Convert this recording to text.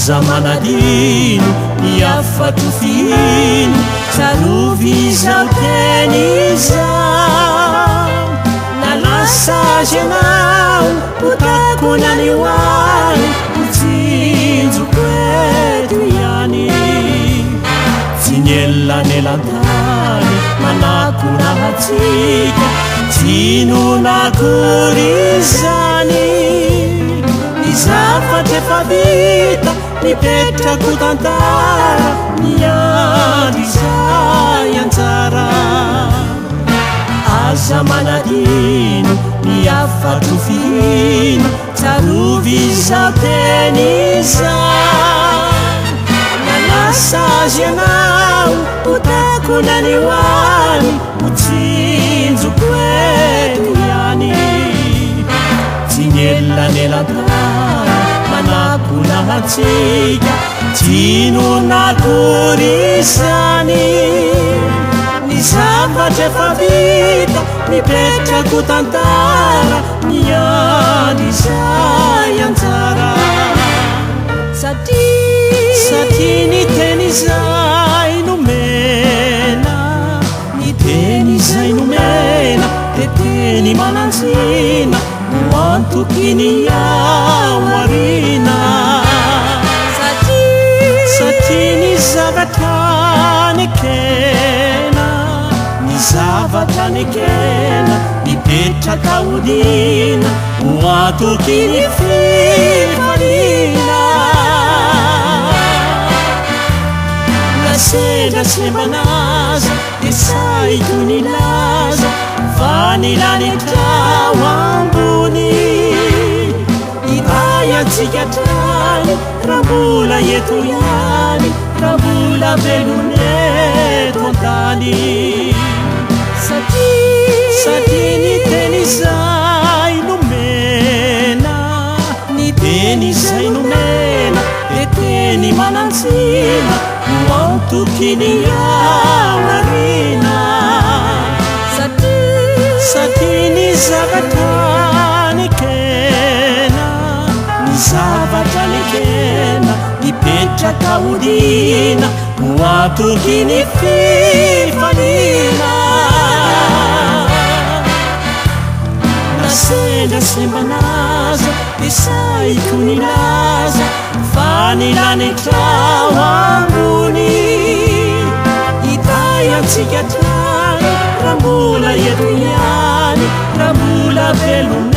aza manadino iafatofino sarovy zao teny izao nalasazy anao potako nanioany mitsinjoko eto ihany tsy nielanelantany manako nahatsika tinonakory zany nizafatra efa vita nipetrako tantara niandry izay anjara aza manadino niafatrofihino tsarovy zao teny izao nalasazy anao potako nanioany motsinjoko eto ihany tsy nielanelantany manako nahatsika tinonakory zany nizafatra efa vita nipetrako tantara niandry izay anjara satria niteny izay nomena niteny izay nomena de teny mananjina no antokiny ao arina satria nizavatra nekena nizavatra nekena nipetraka odina no antokiny fifalina nasendra sembanaza de saiko nilaza fa nilanetrao ambony iray atsika trany raha mbola eto ihany raha mbola veloneto antany satria niteny izay nomena niteny izay nomena de teny mananjina no antokiny ao arina satria nizavatra nekena nizavatra nekena nipetraka odina no antokiny fifalina nasendra sembanaza de saiko nilaza fa nilanetrao ambony itay atsika trany raha mbola eto ihany raha mbola velona